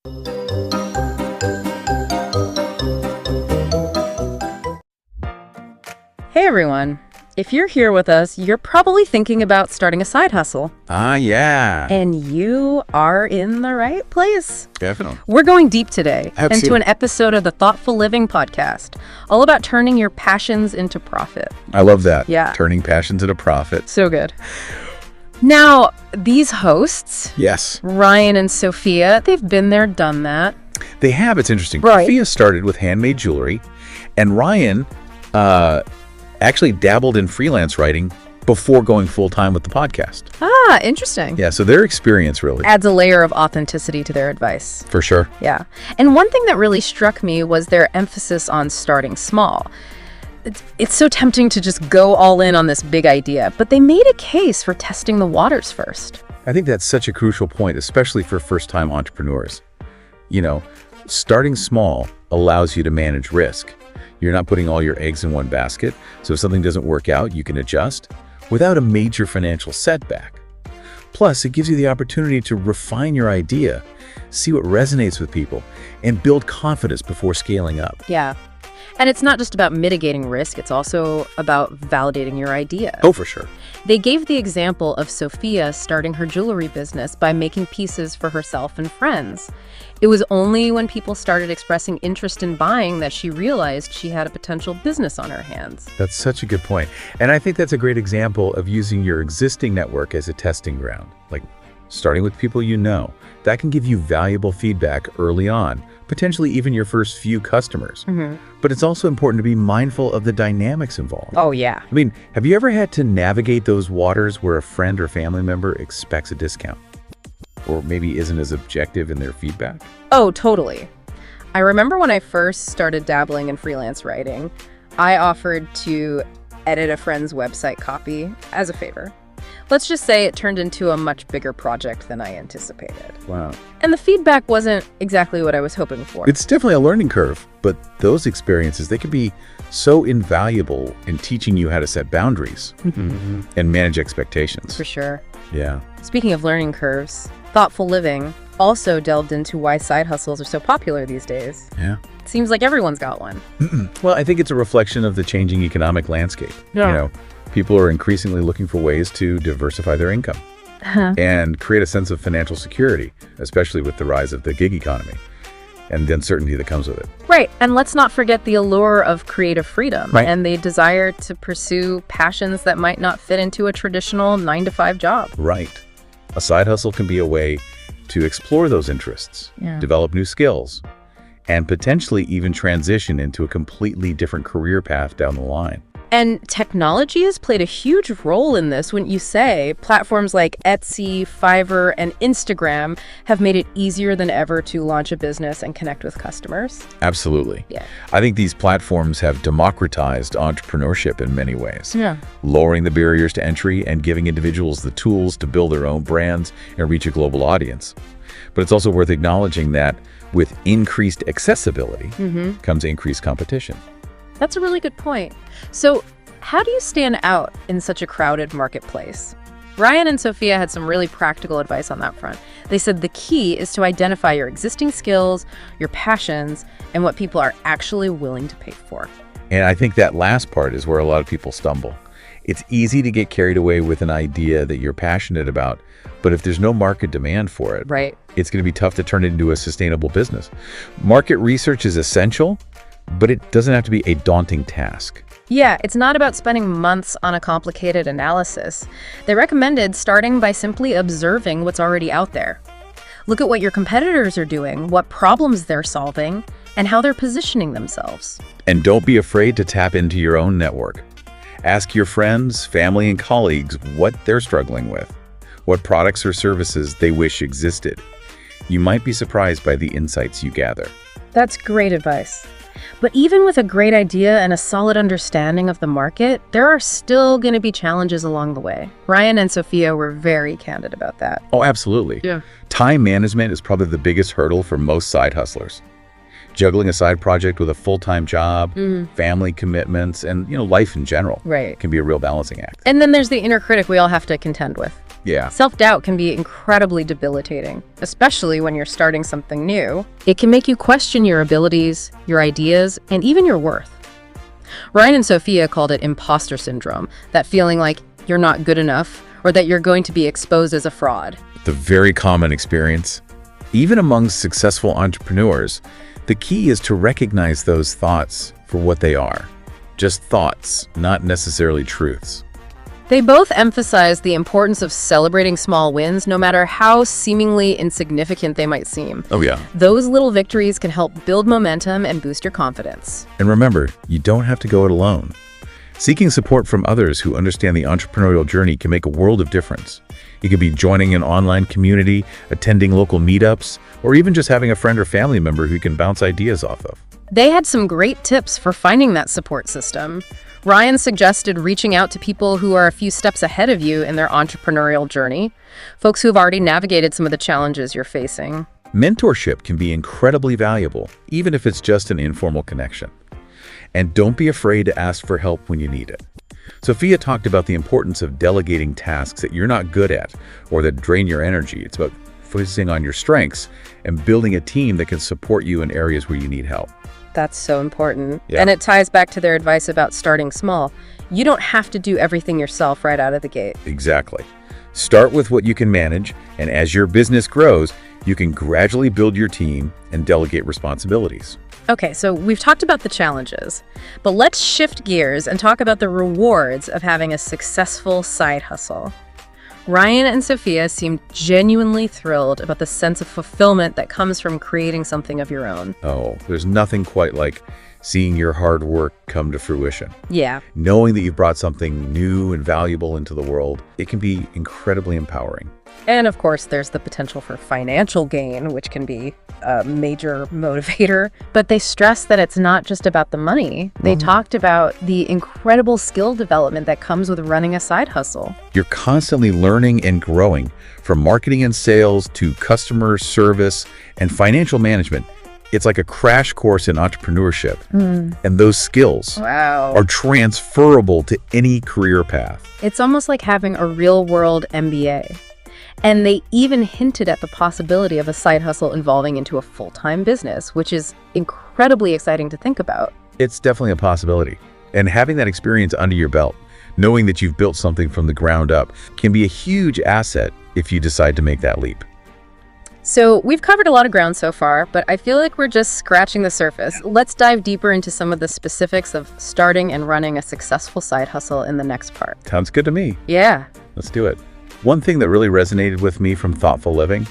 Hey everyone. If you're here with us, you're probably thinking about starting a side hustle. Yeah. And you are in the right place. Definitely. We're going deep today Absolutely. into an episode of the Thoughtful Living podcast, all about turning your passions into profit. I love that. Yeah. Turning passions into profit. So good. Now, these hosts, Yes. Ryan and Sophia, they've been there, done that. They have. It's interesting. Right. Sophia started with handmade jewelry, and Ryan actually dabbled in freelance writing before going full-time with the podcast. Ah, interesting. Yeah, so their experience really. Adds a layer of authenticity to their advice. For sure. Yeah. And one thing that really struck me was their emphasis on starting small. It's so tempting to just go all in on this big idea, but they made a case for testing the waters first. I think that's such a crucial point, especially for first-time entrepreneurs. You know, starting small allows you to manage risk. You're not putting all your eggs in one basket, so if something doesn't work out, you can adjust without a major financial setback. Plus, it gives you the opportunity to refine your idea, see what resonates with people, and build confidence before scaling up. Yeah. And it's not just about mitigating risk, it's also about validating your idea. Oh, for sure. They gave the example of Sophia starting her jewelry business by making pieces for herself and friends. It was only when people started expressing interest in buying that she realized she had a potential business on her hands. That's such a good point. And I think that's a great example of using your existing network as a testing ground. Like starting with people you know. That can give you valuable feedback early on, potentially even your first few customers. But it's also important to be mindful of the dynamics involved. Oh, yeah. I mean, have you ever had to navigate those waters where a friend or family member expects a discount? Or maybe isn't as objective in their feedback? Oh, totally. I remember when I first started dabbling in freelance writing, I offered to edit a friend's website copy as a favor. Let's just say it turned into a much bigger project than I anticipated. Wow. And the feedback wasn't exactly what I was hoping for. It's definitely a learning curve, but those experiences, they can be so invaluable in teaching you how to set boundaries and manage expectations. For sure. Yeah. Speaking of learning curves, Thoughtful Living also delved into why side hustles are so popular these days. Yeah. It seems like everyone's got one. Well, I think it's a reflection of the changing economic landscape. Yeah. You know, people are increasingly looking for ways to diversify their income and create a sense of financial security, especially with the rise of the gig economy and the uncertainty that comes with it. Right. And let's not forget the allure of creative freedom Right. and the desire to pursue passions that might not fit into a traditional 9-to-5 job. Right. A side hustle can be a way to explore those interests, develop new skills, and potentially even transition into a completely different career path down the line. And technology has played a huge role in this, wouldn't you say? Platforms like Etsy, Fiverr, and Instagram have made it easier than ever to launch a business and connect with customers. Absolutely. Yeah. I think these platforms have democratized entrepreneurship in many ways, Yeah. lowering the barriers to entry and giving individuals the tools to build their own brands and reach a global audience. But it's also worth acknowledging that with increased accessibility comes increased competition. That's a really good point. So, how do you stand out in such a crowded marketplace? Ryan and Sophia had some really practical advice on that front. They said the key is to identify your existing skills, your passions, and what people are actually willing to pay for. And I think that last part is where a lot of people stumble. It's easy to get carried away with an idea that you're passionate about, but if there's no market demand for it, Right. it's going to be tough to turn it into a sustainable business. Market research is essential, but it doesn't have to be a daunting task. Yeah, it's not about spending months on a complicated analysis. They recommended starting by simply observing what's already out there. Look at what your competitors are doing, what problems they're solving, and how they're positioning themselves. And don't be afraid to tap into your own network. Ask your friends, family, and colleagues what they're struggling with, what products or services they wish existed. You might be surprised by the insights you gather. That's great advice. But even with a great idea and a solid understanding of the market, there are still going to be challenges along the way. Ryan and Sophia were very candid about that. Oh, absolutely. Yeah. Time management is probably the biggest hurdle for most side hustlers. Juggling a side project with a full-time job, family commitments, and, life in general Right. can be a real balancing act. And then there's the inner critic we all have to contend with. Yeah. Self-doubt can be incredibly debilitating, especially when you're starting something new. It can make you question your abilities, your ideas, and even your worth. Ryan and Sophia called it imposter syndrome, that feeling like you're not good enough or that you're going to be exposed as a fraud. The very common experience. Even among successful entrepreneurs, the key is to recognize those thoughts for what they are. Just thoughts, not necessarily truths. They both emphasize the importance of celebrating small wins, no matter how seemingly insignificant they might seem. Oh, yeah. Those little victories can help build momentum and boost your confidence. And remember, you don't have to go it alone. Seeking support from others who understand the entrepreneurial journey can make a world of difference. It could be joining an online community, attending local meetups, or even just having a friend or family member who you can bounce ideas off of. They had some great tips for finding that support system. Ryan suggested reaching out to people who are a few steps ahead of you in their entrepreneurial journey, folks who have already navigated some of the challenges you're facing. Mentorship can be incredibly valuable, even if it's just an informal connection. And don't be afraid to ask for help when you need it. Sophia talked about the importance of delegating tasks that you're not good at or that drain your energy. It's about focusing on your strengths and building a team that can support you in areas where you need help. That's so important. Yeah. And it ties back to their advice about starting small. You don't have to do everything yourself right out of the gate. Exactly. Start with what you can manage, and as your business grows, you can gradually build your team and delegate responsibilities. Okay, so we've talked about the challenges, but let's shift gears and talk about the rewards of having a successful side hustle. Ryan and Sophia seemed genuinely thrilled about the sense of fulfillment that comes from creating something of your own. Oh, there's nothing quite like seeing your hard work come to fruition. Yeah. Knowing that you've brought something new and valuable into the world, it can be incredibly empowering. And of course, there's the potential for financial gain, which can be a major motivator. But they stress that it's not just about the money. They talked about the incredible skill development that comes with running a side hustle. You're constantly learning and growing, from marketing and sales to customer service and financial management. It's like a crash course in entrepreneurship. And those skills are transferable to any career path. It's almost like having a real-world MBA. And they even hinted at the possibility of a side hustle evolving into a full-time business, which is incredibly exciting to think about. It's definitely a possibility. And having that experience under your belt, knowing that you've built something from the ground up, can be a huge asset if you decide to make that leap. So we've covered a lot of ground so far, but I feel like we're just scratching the surface. Let's dive deeper into some of the specifics of starting and running a successful side hustle in the next part. Sounds good to me. Yeah. Let's do it. One thing that really resonated with me from Thoughtful Living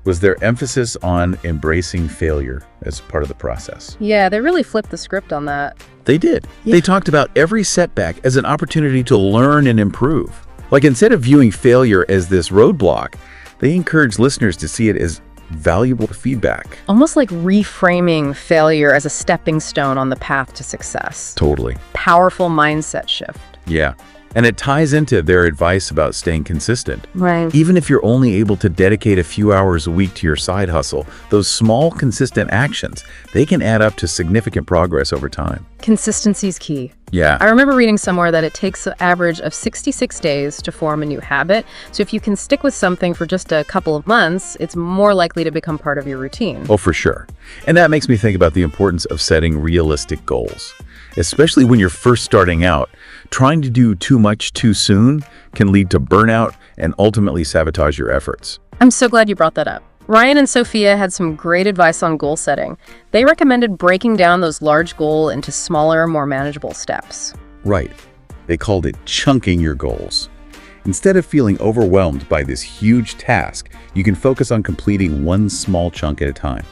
was their emphasis on embracing failure as part of the process. Yeah, they really flipped the script on that. They did. Yeah. They talked about every setback as an opportunity to learn and improve. Like, instead of viewing failure as this roadblock, they encourage listeners to see it as valuable feedback. Almost like reframing failure as a stepping stone on the path to success. Totally. Powerful mindset shift. Yeah. And it ties into their advice about staying consistent. Right. Even if you're only able to dedicate a few hours a week to your side hustle, those small, consistent actions, they can add up to significant progress over time. Consistency is key. Yeah. I remember reading somewhere that it takes an average of 66 days to form a new habit. So if you can stick with something for just a couple of months, it's more likely to become part of your routine. Oh, for sure. And that makes me think about the importance of setting realistic goals. Especially when you're first starting out, trying to do too much too soon can lead to burnout and ultimately sabotage your efforts. I'm so glad you brought that up. Ryan and Sophia had some great advice on goal setting. They recommended breaking down those large goals into smaller, more manageable steps. Right. They called it chunking your goals. Instead of feeling overwhelmed by this huge task, you can focus on completing one small chunk at a time.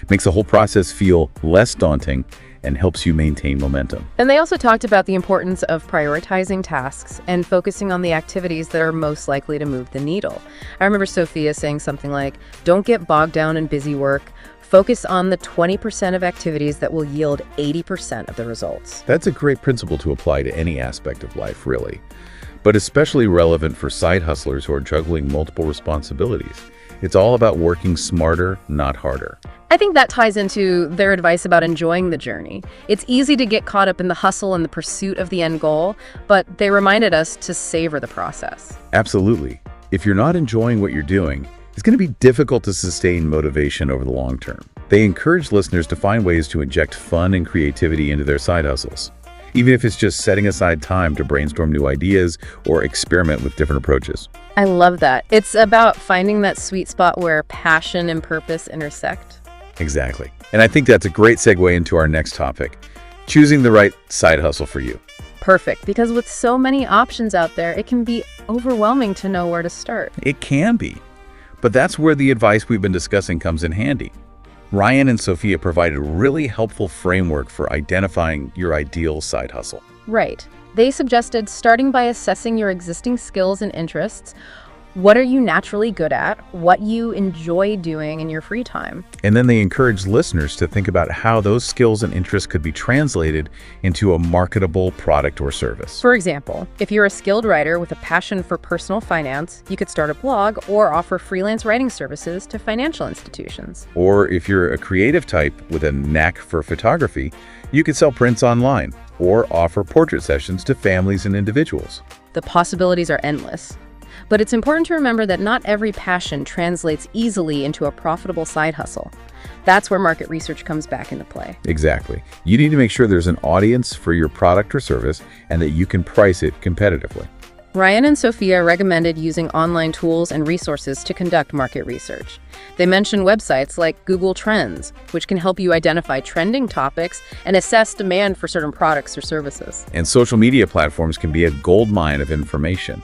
It makes the whole process feel less daunting and helps you maintain momentum. And they also talked about the importance of prioritizing tasks and focusing on the activities that are most likely to move the needle. I remember Sophia saying something like, don't get bogged down in busy work. Focus on the 20% of activities that will yield 80% of the results. That's a great principle to apply to any aspect of life, really, but especially relevant for side hustlers who are juggling multiple responsibilities. It's all about working smarter, not harder. I think that ties into their advice about enjoying the journey. It's easy to get caught up in the hustle and the pursuit of the end goal, but they reminded us to savor the process. Absolutely. If you're not enjoying what you're doing, it's going to be difficult to sustain motivation over the long term. They encourage listeners to find ways to inject fun and creativity into their side hustles, even if it's just setting aside time to brainstorm new ideas or experiment with different approaches. I love that. It's about finding that sweet spot where passion and purpose intersect. Exactly. And I think that's a great segue into our next topic, choosing the right side hustle for you. Perfect, because with so many options out there, it can be overwhelming to know where to start. It can be. But that's where the advice we've been discussing comes in handy. Ryan and Sophia provided a really helpful framework for identifying your ideal side hustle. Right. They suggested starting by assessing your existing skills and interests. What are you naturally good at? What you enjoy doing in your free time? And then they encourage listeners to think about how those skills and interests could be translated into a marketable product or service. For example, if you're a skilled writer with a passion for personal finance, you could start a blog or offer freelance writing services to financial institutions. Or if you're a creative type with a knack for photography, you could sell prints online or offer portrait sessions to families and individuals. The possibilities are endless. But it's important to remember that not every passion translates easily into a profitable side hustle. That's where market research comes back into play. Exactly. You need to make sure there's an audience for your product or service and that you can price it competitively. Ryan and Sophia recommended using online tools and resources to conduct market research. They mentioned websites like Google Trends, which can help you identify trending topics and assess demand for certain products or services. And social media platforms can be a goldmine of information.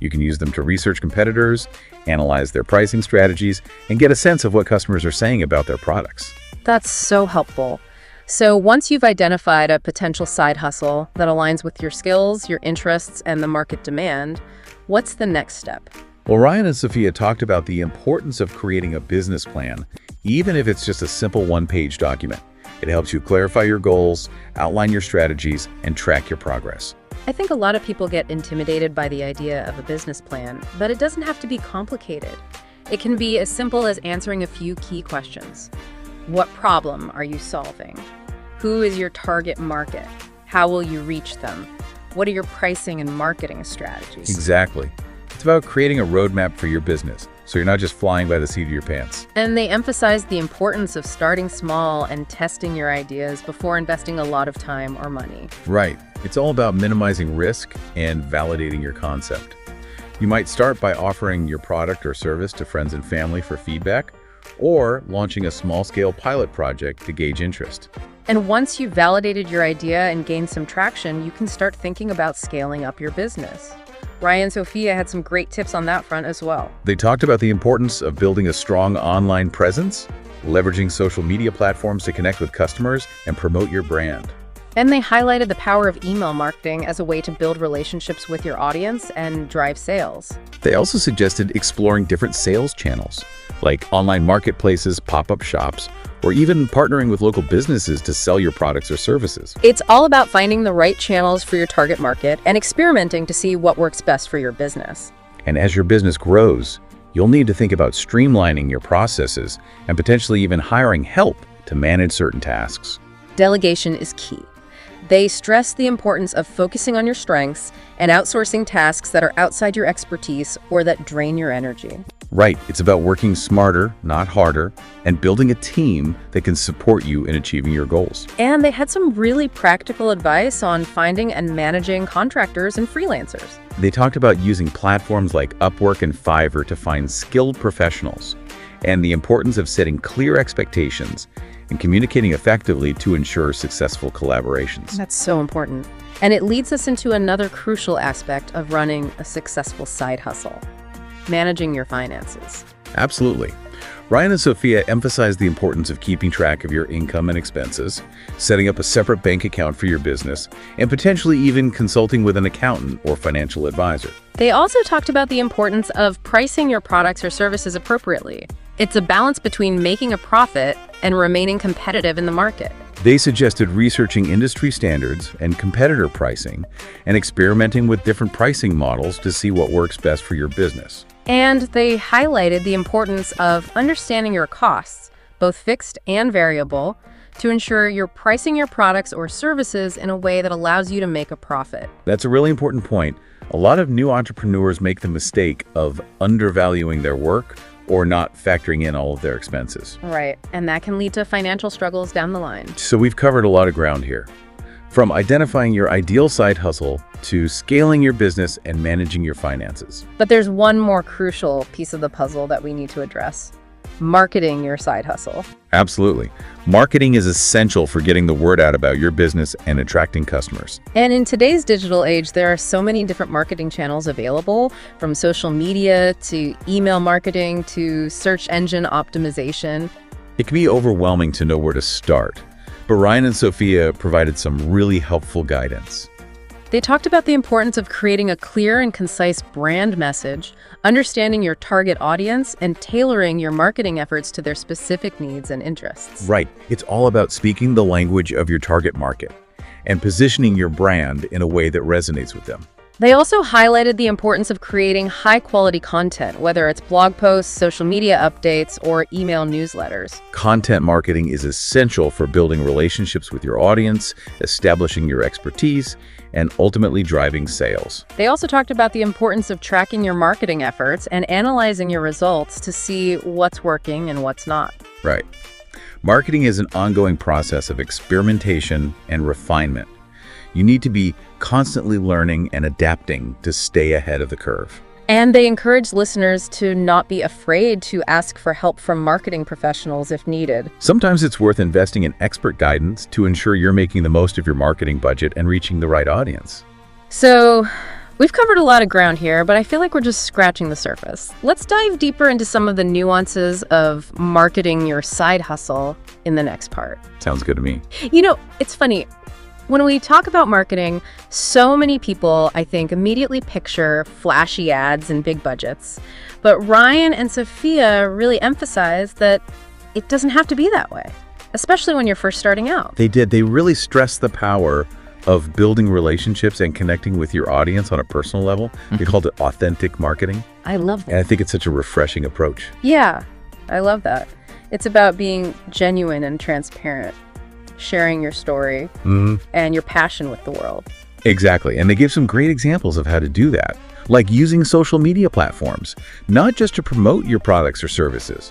You can use them to research competitors, analyze their pricing strategies, and get a sense of what customers are saying about their products. That's so helpful. So once you've identified a potential side hustle that aligns with your skills, your interests, and the market demand, what's the next step? Well, Ryan and Sophia talked about the importance of creating a business plan, even if it's just a simple one-page document. It helps you clarify your goals, outline your strategies, and track your progress. I think a lot of people get intimidated by the idea of a business plan, but it doesn't have to be complicated. It can be as simple as answering a few key questions. What problem are you solving? Who is your target market? How will you reach them? What are your pricing and marketing strategies? Exactly. It's about creating a roadmap for your business, so you're not just flying by the seat of your pants. And they emphasize the importance of starting small and testing your ideas before investing a lot of time or money. Right. It's all about minimizing risk and validating your concept. You might start by offering your product or service to friends and family for feedback, or launching a small-scale pilot project to gauge interest. And once you've validated your idea and gained some traction, you can start thinking about scaling up your business. Ryan and Sophia had some great tips on that front as well. They talked about the importance of building a strong online presence, leveraging social media platforms to connect with customers and promote your brand. And they highlighted the power of email marketing as a way to build relationships with your audience and drive sales. They also suggested exploring different sales channels, like online marketplaces, pop-up shops, or even partnering with local businesses to sell your products or services. It's all about finding the right channels for your target market and experimenting to see what works best for your business. And as your business grows, you'll need to think about streamlining your processes and potentially even hiring help to manage certain tasks. Delegation is key. They stress the importance of focusing on your strengths and outsourcing tasks that are outside your expertise or that drain your energy. Right. It's about working smarter, not harder, and building a team that can support you in achieving your goals. And they had some really practical advice on finding and managing contractors and freelancers. They talked about using platforms like Upwork and Fiverr to find skilled professionals, and the importance of setting clear expectations and communicating effectively to ensure successful collaborations. That's so important. And it leads us into another crucial aspect of running a successful side hustle: managing your finances. Absolutely. Ryan and Sophia emphasized the importance of keeping track of your income and expenses, setting up a separate bank account for your business, and potentially even consulting with an accountant or financial advisor. They also talked about the importance of pricing your products or services appropriately. It's a balance between making a profit and remaining competitive in the market. They suggested researching industry standards and competitor pricing and experimenting with different pricing models to see what works best for your business. And they highlighted the importance of understanding your costs, both fixed and variable, to ensure you're pricing your products or services in a way that allows you to make a profit. That's a really important point. A lot of new entrepreneurs make the mistake of undervaluing their work or not factoring in all of their expenses. Right, and that can lead to financial struggles down the line. So we've covered a lot of ground here. From identifying your ideal side hustle to scaling your business and managing your finances. But there's one more crucial piece of the puzzle that we need to address: marketing your side hustle. Absolutely. Marketing is essential for getting the word out about your business and attracting customers. And in today's digital age, there are so many different marketing channels available, from social media to email marketing to search engine optimization. It can be overwhelming to know where to start, but Ryan and Sophia provided some really helpful guidance. They talked about the importance of creating a clear and concise brand message, understanding your target audience, and tailoring your marketing efforts to their specific needs and interests. Right. It's all about speaking the language of your target market and positioning your brand in a way that resonates with them. They also highlighted the importance of creating high-quality content, whether it's blog posts, social media updates, or email newsletters. Content marketing is essential for building relationships with your audience, establishing your expertise, and ultimately driving sales. They also talked about the importance of tracking your marketing efforts and analyzing your results to see what's working and what's not. Right. Marketing is an ongoing process of experimentation and refinement. You need to be constantly learning and adapting to stay ahead of the curve. And they encourage listeners to not be afraid to ask for help from marketing professionals if needed. Sometimes it's worth investing in expert guidance to ensure you're making the most of your marketing budget and reaching the right audience. So, we've covered a lot of ground here, but I feel like we're just scratching the surface. Let's dive deeper into some of the nuances of marketing your side hustle in the next part. Sounds good to me. You know, it's funny. When we talk about marketing, so many people, I think, immediately picture flashy ads and big budgets. But Ryan and Sophia really emphasize that it doesn't have to be that way, especially when you're first starting out. They did. They really stressed the power of building relationships and connecting with your audience on a personal level. They called it authentic marketing. I love that. And I think it's such a refreshing approach. Yeah, I love that. It's about being genuine and transparent, sharing your story and your passion with the world. Exactly. And they give some great examples of how to do that, like using social media platforms, not just to promote your products or services,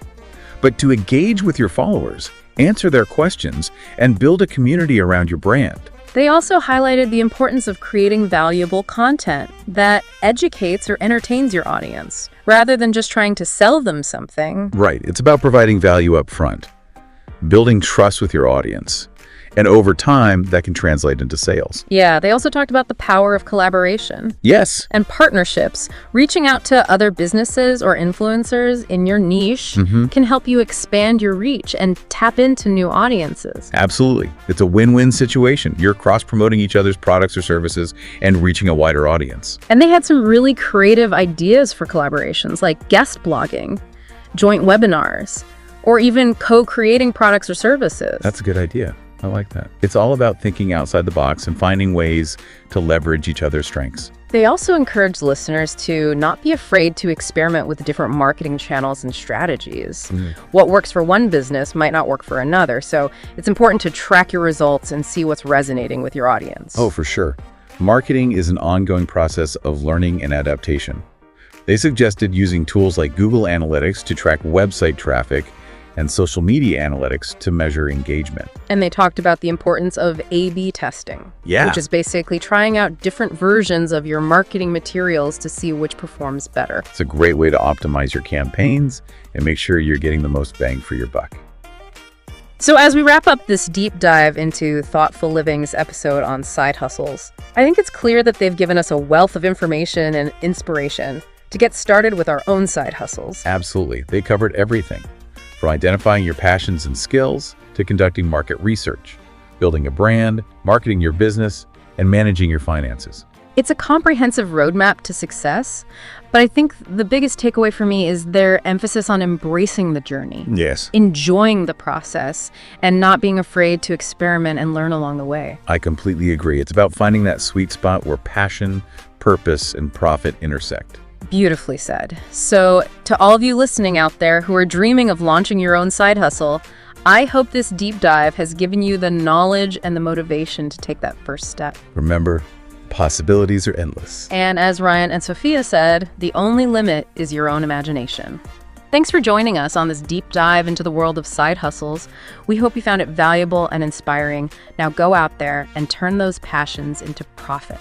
but to engage with your followers, answer their questions, and build a community around your brand. They also highlighted the importance of creating valuable content that educates or entertains your audience, rather than just trying to sell them something. Right. It's about providing value up front, building trust with your audience, and over time, that can translate into sales. Yeah, they also talked about the power of collaboration. Yes. And partnerships. Reaching out to other businesses or influencers in your niche can help you expand your reach and tap into new audiences. Absolutely. It's a win-win situation. You're cross-promoting each other's products or services and reaching a wider audience. And they had some really creative ideas for collaborations, like guest blogging, joint webinars, or even co-creating products or services. That's a good idea. I like that. It's all about thinking outside the box and finding ways to leverage each other's strengths. They also encourage listeners to not be afraid to experiment with different marketing channels and strategies. What works for one business might not work for another, so it's important to track your results and see what's resonating with your audience. Oh, for sure. Marketing is an ongoing process of learning and adaptation. They suggested using tools like Google Analytics to track website traffic and social media analytics to measure engagement. And they talked about the importance of A/B testing, which is basically trying out different versions of your marketing materials to see which performs better. It's a great way to optimize your campaigns and make sure you're getting the most bang for your buck. So as we wrap up this deep dive into Thoughtful Living's episode on side hustles, I think it's clear that they've given us a wealth of information and inspiration to get started with our own side hustles. Absolutely. They covered everything, from identifying your passions and skills to conducting market research, building a brand, marketing your business, and managing your finances. It's a comprehensive roadmap to success, but I think the biggest takeaway for me is their emphasis on embracing the journey. Yes. Enjoying the process and not being afraid to experiment and learn along the way. I completely agree. It's about finding that sweet spot where passion, purpose, and profit intersect. Beautifully said. So, to all of you listening out there who are dreaming of launching your own side hustle, I hope this deep dive has given you the knowledge and the motivation to take that first step. Remember, possibilities are endless. And as Ryan and Sophia said, the only limit is your own imagination. Thanks for joining us on this deep dive into the world of side hustles. We hope you found it valuable and inspiring. Now go out there and turn those passions into profit.